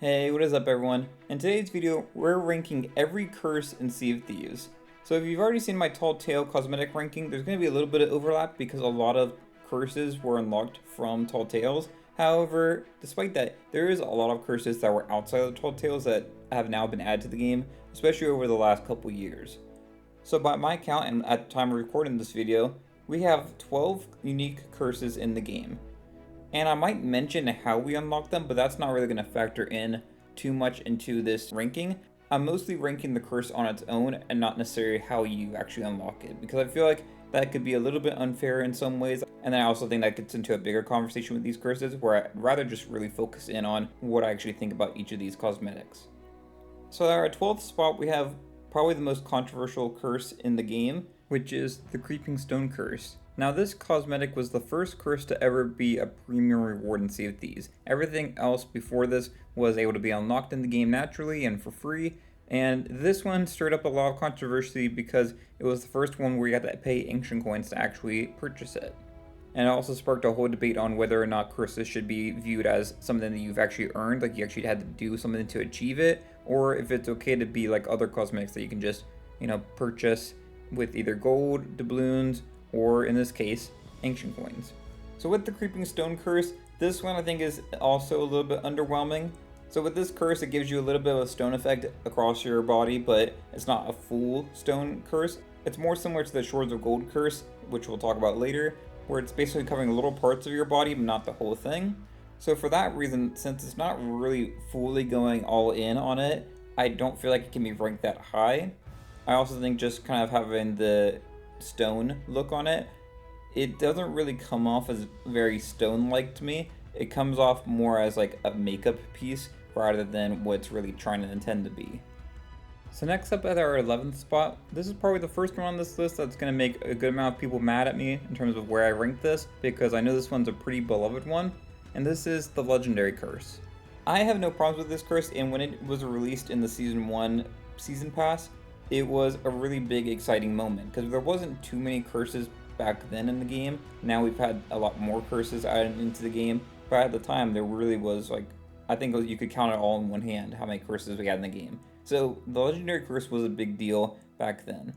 Hey, what is up everyone? In today's video, we're ranking every curse in Sea of Thieves. So if you've already seen my Tall Tale cosmetic ranking, there's going to be a little bit of overlap because a lot of curses were unlocked from Tall Tales. However, despite that, there is a lot of curses that were outside of the Tall Tales that have now been added to the game, especially over the last couple years. So by my count, and at the time of recording this video, we have 12 unique curses in the game. And I might mention how we unlock them, but that's not really going to factor in too much into this ranking. I'm mostly ranking the curse on its own and not necessarily how you actually unlock it, because I feel like that could be a little bit unfair in some ways. And then I also think that gets into a bigger conversation with these curses where I'd rather just really focus in on what I actually think about each of these cosmetics. So at our 12th spot, we have probably the most controversial curse in the game, which is the Creeping Stone Curse. Now this cosmetic was the first curse to ever be a premium reward in Sea of Thieves. Everything else before this was able to be unlocked in the game naturally and for free, and this one stirred up a lot of controversy because it was the first one where you had to pay ancient coins to actually purchase it. And it also sparked a whole debate on whether or not curses should be viewed as something that you've actually earned, like you actually had to do something to achieve it, or if it's okay to be like other cosmetics that you can just, purchase with either gold, doubloons, or in this case, ancient coins. So with the Creeping Stone Curse, this one I think is also a little bit underwhelming. So with this curse, it gives you a little bit of a stone effect across your body, but it's not a full stone curse. It's more similar to the Shards of Gold curse, which we'll talk about later, where it's basically covering little parts of your body, but not the whole thing. So for that reason, since it's not really fully going all in on it, I don't feel like it can be ranked that high. I also think just kind of having the stone look on it, it doesn't really come off as very stone-like to me. It comes off more as like a makeup piece rather than what it's really trying to intend to be. So next up at our 11th spot, this is probably the first one on this list that's going to make a good amount of people mad at me in terms of where I rank this, because I know this one's a pretty beloved one, and this is the Legendary Curse. I have no problems with this curse, and when it was released in the Season 1 Season Pass, it was a really big exciting moment because there wasn't too many curses back then in the game. Now we've had a lot more curses added into the game, but at the time there really was I think you could count it all in one hand how many curses we had in the game. So the Legendary Curse was a big deal back then.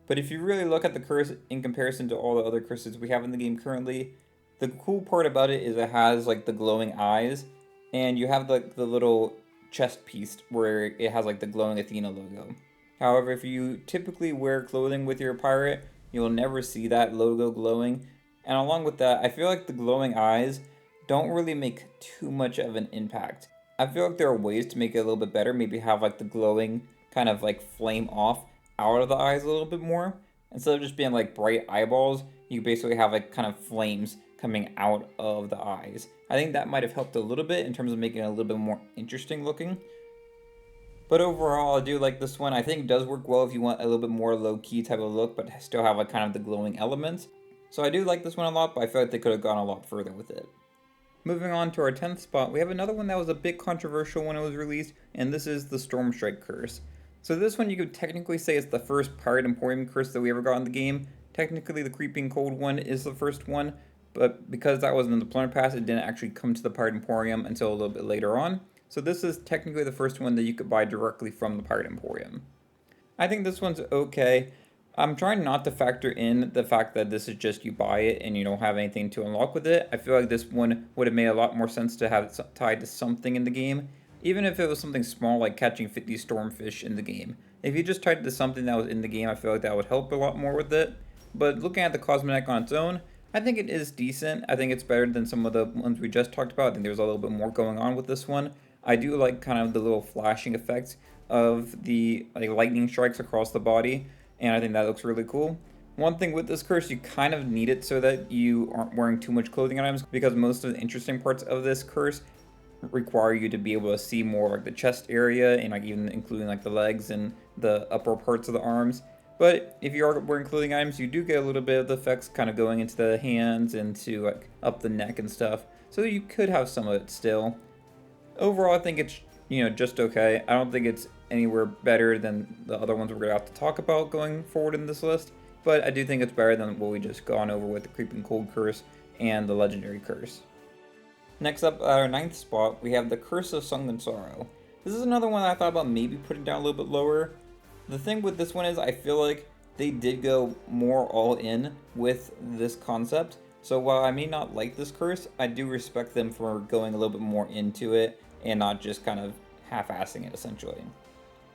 But if you really look at the curse in comparison to all the other curses we have in the game currently, the cool part about it is it has the glowing eyes, and you have the little chest piece where it has the glowing Athena logo. However, if you typically wear clothing with your pirate, you'll never see that logo glowing. And along with that, I feel like the glowing eyes don't really make too much of an impact. I feel like there are ways to make it a little bit better. Maybe have the glowing kind of flame off out of the eyes a little bit more. Instead of just being bright eyeballs, you basically have kind of flames coming out of the eyes. I think that might have helped a little bit in terms of making it a little bit more interesting looking. But overall, I do like this one. I think it does work well if you want a little bit more low-key type of look, but still have kind of the glowing elements. So I do like this one a lot, but I feel like they could have gone a lot further with it. Moving on to our 10th spot, we have another one that was a bit controversial when it was released, and this is the Stormstrike curse. So this one you could technically say is the first Pirate Emporium curse that we ever got in the game. Technically the Creeping Cold one is the first one, but because that wasn't in the Plunder Pass, it didn't actually come to the Pirate Emporium until a little bit later on. So this is technically the first one that you could buy directly from the Pirate Emporium. I think this one's okay. I'm trying not to factor in the fact that this is just you buy it and you don't have anything to unlock with it. I feel like this one would have made a lot more sense to have it tied to something in the game, even if it was something small like catching 50 stormfish in the game. If you just tied it to something that was in the game, I feel like that would help a lot more with it. But looking at the cosmetic on its own, I think it is decent. I think it's better than some of the ones we just talked about. I think there's a little bit more going on with this one. I do like kind of the little flashing effects of the lightning strikes across the body, and I think that looks really cool. One thing with this curse, you kind of need it so that you aren't wearing too much clothing items, because most of the interesting parts of this curse require you to be able to see more the chest area, and even including the legs and the upper parts of the arms. But if you are wearing clothing items, you do get a little bit of the effects kind of going into the hands, into up the neck and stuff, so you could have some of it still. Overall, I think it's, just okay. I don't think it's anywhere better than the other ones we're going to have to talk about going forward in this list, but I do think it's better than what we just gone over with the Creeping Cold Curse and the Legendary Curse. Next up, at our 9th spot, we have the Curse of Sunken Sorrow. This is another one that I thought about maybe putting down a little bit lower. The thing with this one is I feel like they did go more all in with this concept. So while I may not like this curse, I do respect them for going a little bit more into it and not just kind of half-assing it essentially.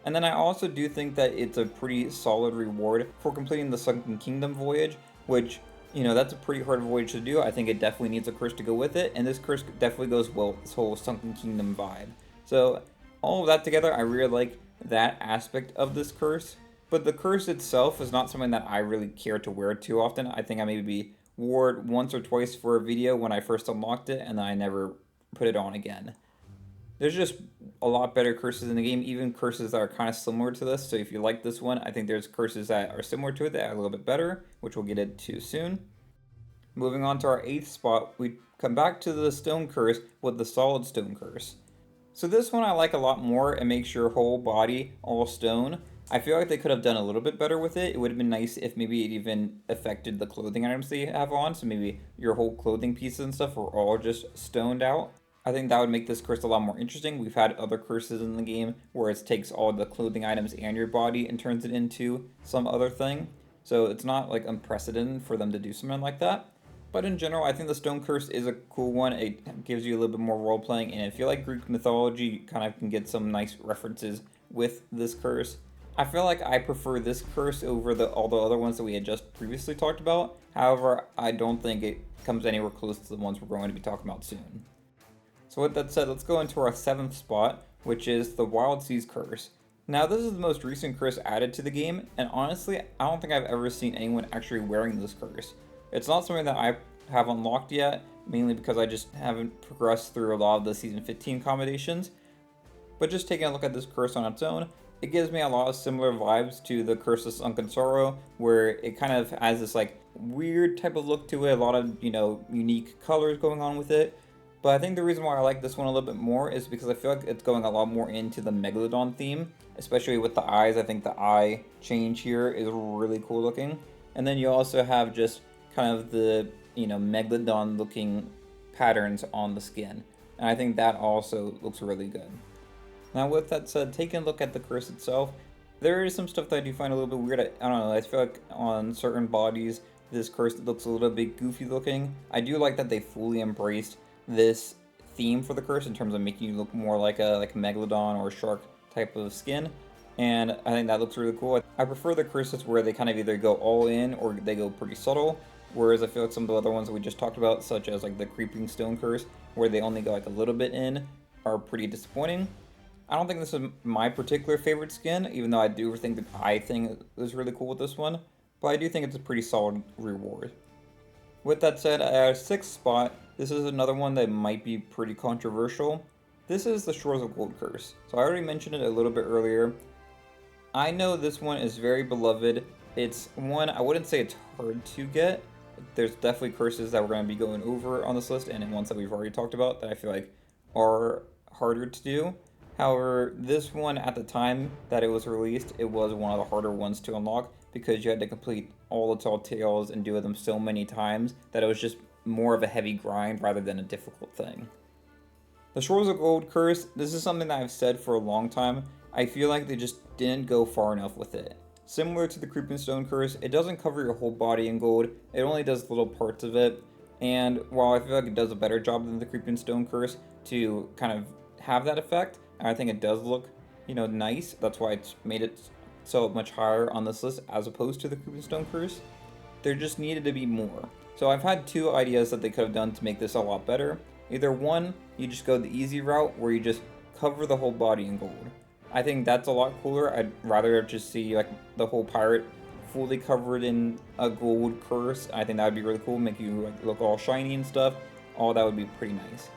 And then I also do think that it's a pretty solid reward for completing the Sunken Kingdom voyage, which, you know, that's a pretty hard voyage to do. I think it definitely needs a curse to go with it, and this curse definitely goes well with this whole Sunken Kingdom vibe. So all of that together, I really like that aspect of this curse. But the curse itself is not something that I really care to wear too often. I think I maybe wore it once or twice for a video when I first unlocked it, and then I never put it on again. There's just a lot better curses in the game, even curses that are kind of similar to this. So if you like this one, I think there's curses that are similar to it that are a little bit better, which we'll get into soon. Moving on to our 8th spot, we come back to the stone curse with the solid stone curse. So this one I like a lot more. It makes your whole body all stone. I feel like they could have done a little bit better with it. It would have been nice if maybe it even affected the clothing items that you have on. So maybe your whole clothing pieces and stuff were all just stoned out. I think that would make this curse a lot more interesting. We've had other curses in the game where it takes all the clothing items and your body and turns it into some other thing. So it's not like unprecedented for them to do something like that. But in general, I think the stone curse is a cool one. It gives you a little bit more role playing, and if you like Greek mythology, you kind of can get some nice references with this curse. I feel like I prefer this curse over all the other ones that we had just previously talked about. However, I don't think it comes anywhere close to the ones we're going to be talking about soon. So with that said, let's go into our 7th spot, which is the Wild Seas Curse. Now this is the most recent curse added to the game, and honestly, I don't think I've ever seen anyone actually wearing this curse. It's not something that I have unlocked yet, mainly because I just haven't progressed through a lot of the Season 15 combinations. But just taking a look at this curse on its own, it gives me a lot of similar vibes to the Curse of Sunken Sorrow, where it kind of has this like weird type of look to it, a lot of, you know, unique colors going on with it. But I think the reason why I like this one a little bit more is because I feel like it's going a lot more into the Megalodon theme, especially with the eyes. I think the eye change here is really cool looking. And then you also have just kind of the, you know, Megalodon looking patterns on the skin. And I think that also looks really good. Now with that said, taking a look at the curse itself, there is some stuff that I do find a little bit weird. I don't know, I feel like on certain bodies, this curse looks a little bit goofy looking. I do like that they fully embraced this theme for the curse in terms of making you look more like a megalodon or a shark type of skin, and I think that looks really cool. I prefer the curses where they kind of either go all in or they go pretty subtle, whereas I feel like some of the other ones that we just talked about, such as like the creeping stone curse, where they only go like a little bit in, are pretty disappointing. I don't think this is my particular favorite skin, even though I do think the eye thing is really cool with this one, but I do think it's a pretty solid reward. With that said, at our 6th spot, this is another one that might be pretty controversial. This is the Shores of Gold curse. So I already mentioned it a little bit earlier. I know this one is very beloved. It's one, I wouldn't say it's hard to get. There's definitely curses that we're going to be going over on this list, and ones that we've already talked about that I feel like are harder to do. However, this one at the time that it was released, it was one of the harder ones to unlock because you had to complete all the tall tales and do them so many times that it was just more of a heavy grind rather than a difficult thing. The Shores of Gold curse, this is something that I've said for a long time. I feel like they just didn't go far enough with it. Similar to the Creeping Stone curse, it doesn't cover your whole body in gold, it only does little parts of it. And while I feel like it does a better job than the Creeping Stone curse to kind of have that effect, and I think it does look, you know, nice. That's why it's made it so much higher on this list as opposed to the Creeping Stone curse. There just needed to be more. So I've had two ideas that they could have done to make this a lot better. Either one, you just go the easy route where you just cover the whole body in gold. I think that's a lot cooler. I'd rather just see like the whole pirate fully covered in a gold curse. I think that would be really cool, make you like, look all shiny and stuff. All that would be pretty nice.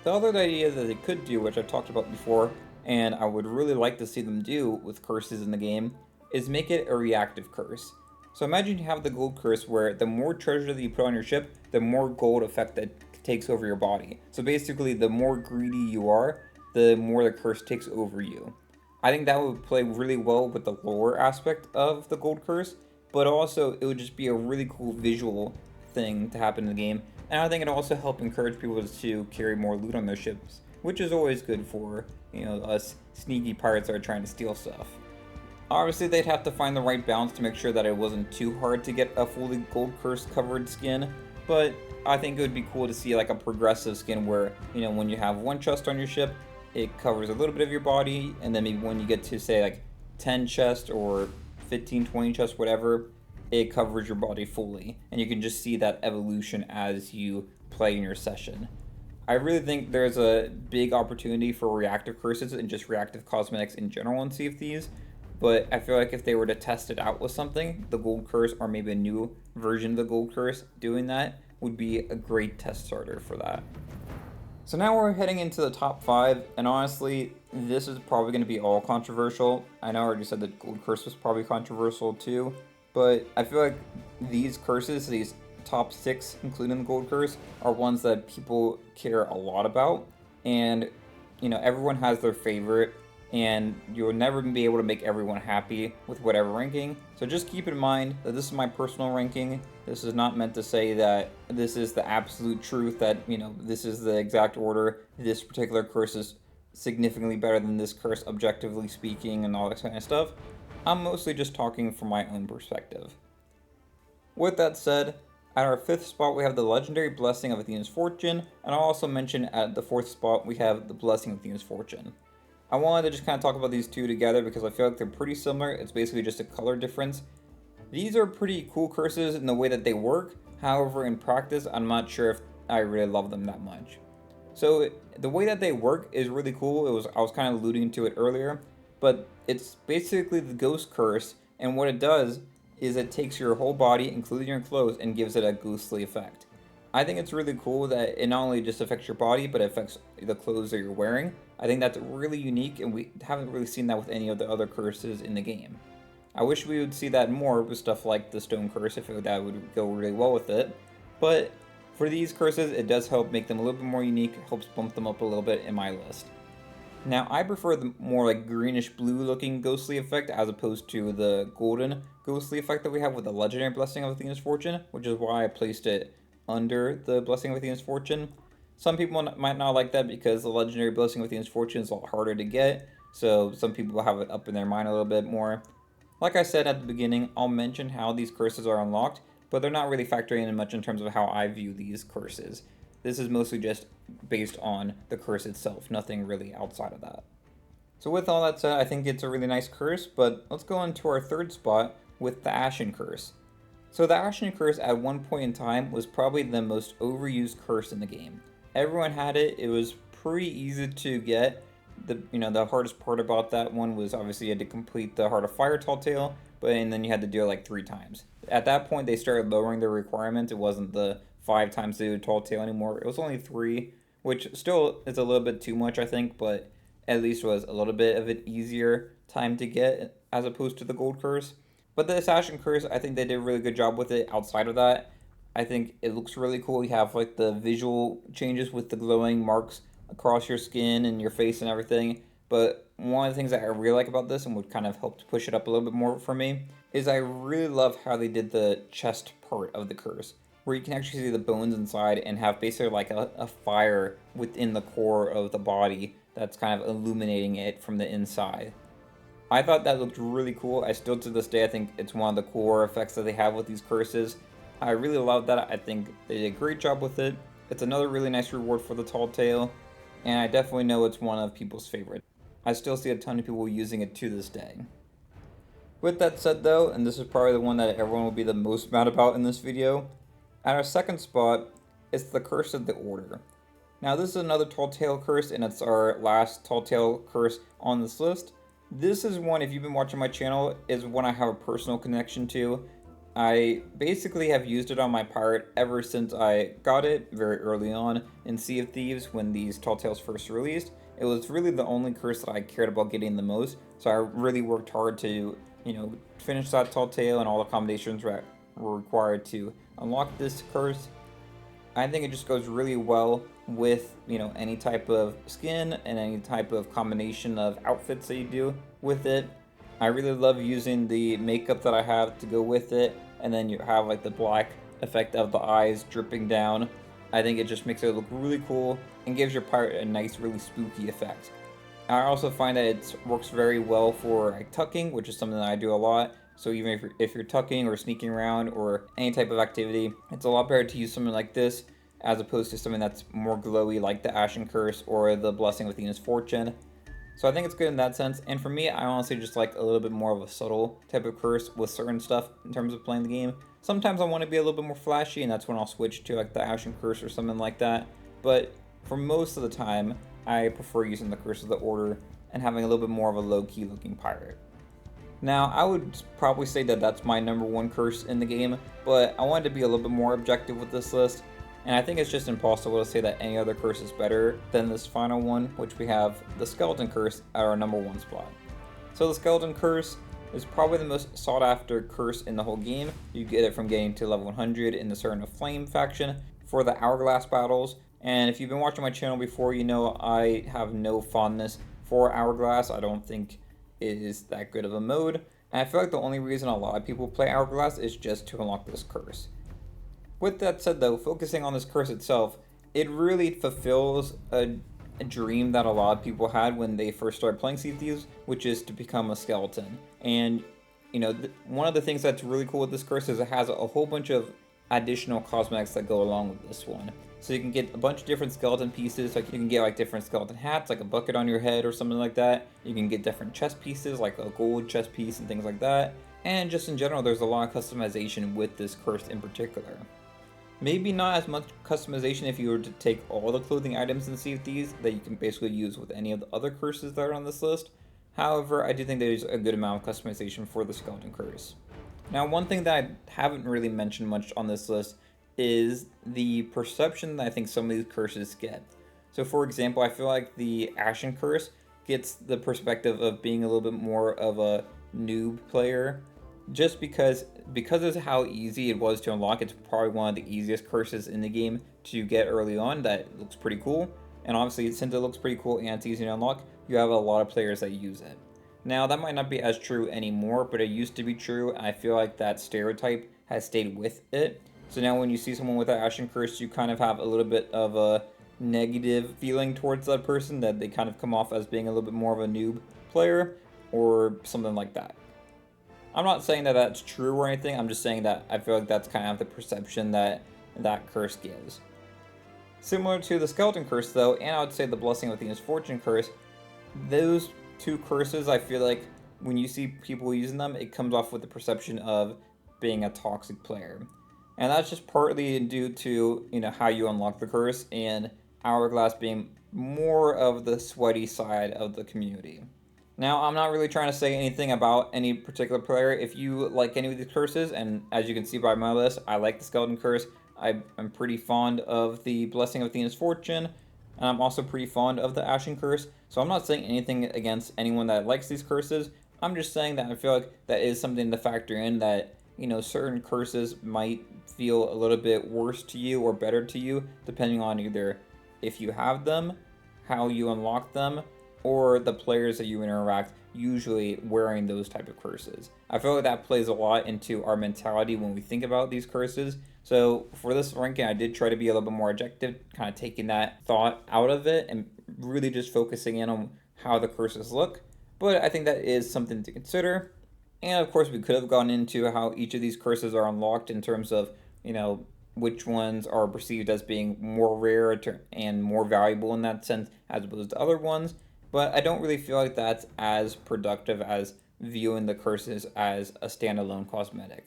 The other idea that they could do, which I've talked about before, and I would really like to see them do with curses in the game, is make it a reactive curse. So imagine you have the gold curse where the more treasure that you put on your ship, the more gold effect that takes over your body. So basically, the more greedy you are, the more the curse takes over you. I think that would play really well with the lore aspect of the gold curse, but also it would just be a really cool visual thing to happen in the game. And I think it'll also help encourage people to carry more loot on their ships, which is always good for, us sneaky pirates that are trying to steal stuff. Obviously, they'd have to find the right balance to make sure that it wasn't too hard to get a fully gold curse covered skin, but I think it would be cool to see like a progressive skin where, when you have one chest on your ship, it covers a little bit of your body, and then maybe when you get to say like 10 chests or 15, 20 chests, whatever, it covers your body fully, and you can just see that evolution as you play in your session. I really think there's a big opportunity for reactive curses and just reactive cosmetics in general in Sea of Thieves, but I feel like if they were to test it out with something, the gold curse or maybe a new version of the gold curse doing that would be a great test starter for that. So now we're heading into the top 5, and honestly, this is probably going to be all controversial. I know I already said that gold curse was probably controversial too, but I feel like these curses, these top 6, including the gold curse, are ones that people care a lot about, and everyone has their favorite, and you'll never be able to make everyone happy with whatever ranking. So just keep in mind that this is my personal ranking. This is not meant to say that this is the absolute truth, that this is the exact order. This particular curse is significantly better than this curse objectively speaking and all that kind of stuff. I'm mostly just talking from my own perspective. With that said, at our 5th spot we have the legendary blessing of Athena's fortune, and I'll also mention at the 4th spot we have the blessing of Athena's fortune. I wanted to just kind of talk about these two together because I feel like they're pretty similar. It's basically just a color difference. These are pretty cool curses in the way that they work. However, in practice, I'm not sure if I really love them that much. So the way that they work is really cool. I was kind of alluding to it earlier, but it's basically the ghost curse, and what it does is it takes your whole body, including your clothes, and gives it a ghostly effect. I think it's really cool that it not only just affects your body, but it affects the clothes that you're wearing. I think that's really unique, and we haven't really seen that with any of the other curses in the game. I wish we would see that more with stuff like the stone curse, if that would go really well with it. But for these curses, it does help make them a little bit more unique, helps bump them up a little bit in my list. Now, I prefer the more like greenish blue looking ghostly effect as opposed to the golden ghostly effect that we have with the legendary blessing of Athena's fortune, which is why I placed it under the blessing of Athena's fortune. Some people might not like that because the legendary blessing of Athena's fortune is a lot harder to get, so some people have it up in their mind a little bit more. Like I said at the beginning, I'll mention how these curses are unlocked, but they're not really factoring in much in terms of how I view these curses. This is mostly just based on the curse itself, nothing really outside of that. So with all that said, I think it's a really nice curse, but let's go into our 3rd spot with the Ashen curse. So the Ashen curse at one point in time was probably the most overused curse in the game. Everyone had it. It was pretty easy to get. The hardest part about that one was obviously you had to complete the Heart of Fire Tall Tale, and then you had to do it like 3 times. At that point, they started lowering their requirements. It wasn't the 5 times to do Tall Tale anymore. It was only 3, which still is a little bit too much, I think, but at least was a little bit of an easier time to get as opposed to the Gold Curse. But the Ashen curse, I think they did a really good job with it. Outside of that, I think it looks really cool. You have like the visual changes with the glowing marks across your skin and your face and everything. But one of the things that I really like about this and would kind of help to push it up a little bit more for me is I really love how they did the chest part of the curse, where you can actually see the bones inside and have basically like a fire within the core of the body that's kind of illuminating it from the inside. I thought that looked really cool. I still to this day I think it's one of the core effects that they have with these curses. I really love that. I think they did a great job with it. It's another really nice reward for the Tall Tale, and I definitely know it's one of people's favorites. I still see a ton of people using it to this day. With that said though, and this is probably the one that everyone will be the most mad about in this video, at our 2nd spot, it's the Curse of the Order. Now this is another Tall Tale curse, and it's our last Tall Tale curse on this list. This is one, if you've been watching my channel, is one I have a personal connection to. I basically have used it on my pirate ever since I got it very early on in Sea of Thieves when these Tall Tales first released. It was really the only curse that I cared about getting the most, so I really worked hard to, finish that Tall Tale, and all the combinations were required to unlock this curse. I think it just goes really well with, any type of skin and any type of combination of outfits that you do with it. I really love using the makeup that I have to go with it, and then you have like the black effect of the eyes dripping down. I think it just makes it look really cool and gives your pirate a nice, really spooky effect. I also find that it works very well for like tucking, which is something that I do a lot. So even if you're tucking or sneaking around or any type of activity, it's a lot better to use something like this as opposed to something that's more glowy like the Ashen Curse or the Blessing of Athena's Fortune. So I think it's good in that sense. And for me, I honestly just like a little bit more of a subtle type of curse with certain stuff in terms of playing the game. Sometimes I want to be a little bit more flashy, and that's when I'll switch to like the Ashen Curse or something like that. But for most of the time, I prefer using the Curse of the Order and having a little bit more of a low-key looking pirate. Now, I would probably say that that's my number one curse in the game, but I wanted to be a little bit more objective with this list, and I think it's just impossible to say that any other curse is better than this final one, which we have the Skeleton Curse at our number one spot. So the Skeleton Curse is probably the most sought after curse in the whole game. You get it from getting to level 100 in the Servant of Flame faction for the Hourglass battles, and if you've been watching my channel before, you know I have no fondness for Hourglass. I don't think it is that good of a mode, and I feel like the only reason a lot of people play Hourglass is just to unlock this curse. With that said though, focusing on this curse itself, it really fulfills a dream that a lot of people had when they first started playing Sea of Thieves, which is to become a skeleton. And you know, one of the things that's really cool with this curse is it has a whole bunch of additional cosmetics that go along with this one. So you can get a bunch of different skeleton pieces, like you can get like different skeleton hats, like a bucket on your head or something like that. You can get different chest pieces, like a gold chest piece and things like that. And just in general, there's a lot of customization with this curse in particular. Maybe not as much customization if you were to take all the clothing items in Sea of Thieves that you can basically use with any of the other curses that are on this list. However, I do think there's a good amount of customization for the Skeleton Curse. Now, one thing that I haven't really mentioned much on this list is the perception that I think some of these curses get. So for example, I feel like the Ashen Curse gets the perspective of being a little bit more of a noob player, just because of how easy it was to unlock. It's probably one of the easiest curses in the game to get early on. That looks pretty cool, and obviously since it looks pretty cool and it's easy to unlock, you have a lot of players that use it. Now that might not be as true anymore, but it used to be true, and I feel like that stereotype has stayed with it. So now when you see someone with an Ashen Curse, you kind of have a little bit of a negative feeling towards that person, that they kind of come off as being a little bit more of a noob player or something like that. I'm not saying that that's true or anything, I'm just saying that I feel like that's kind of the perception that that curse gives. Similar to the Skeleton Curse though, and I would say the Blessing of Athena's Fortune Curse, those two curses, I feel like when you see people using them, it comes off with the perception of being a toxic player. And that's just partly due to, you know, how you unlock the curse, and Hourglass being more of the sweaty side of the community. Now, I'm not really trying to say anything about any particular player. If you like any of these curses, and as you can see by my list, I like the Skeleton Curse. I'm pretty fond of the Blessing of Athena's Fortune, and I'm also pretty fond of the Ashen Curse. So I'm not saying anything against anyone that likes these curses. I'm just saying that I feel like that is something to factor in, that, you know, certain curses might feel a little bit worse to you or better to you, depending on either if you have them, how you unlock them, or the players that you interact usually wearing those type of curses. I feel like that plays a lot into our mentality when we think about these curses. So for this ranking, I did try to be a little bit more objective, kind of taking that thought out of it and really just focusing in on how the curses look. But I think that is something to consider. And of course, we could have gone into how each of these curses are unlocked in terms of, you know, which ones are perceived as being more rare and more valuable in that sense as opposed to other ones. But I don't really feel like that's as productive as viewing the curses as a standalone cosmetic.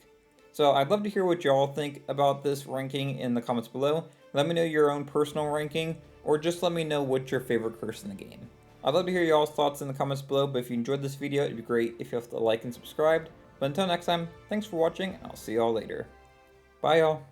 So I'd love to hear what y'all think about this ranking in the comments below. Let me know your own personal ranking, or just let me know what's your favorite curse in the game. I'd love to hear y'all's thoughts in the comments below, but if you enjoyed this video, it'd be great if you have to like and subscribe. But until next time, thanks for watching, and I'll see y'all later. Bye y'all.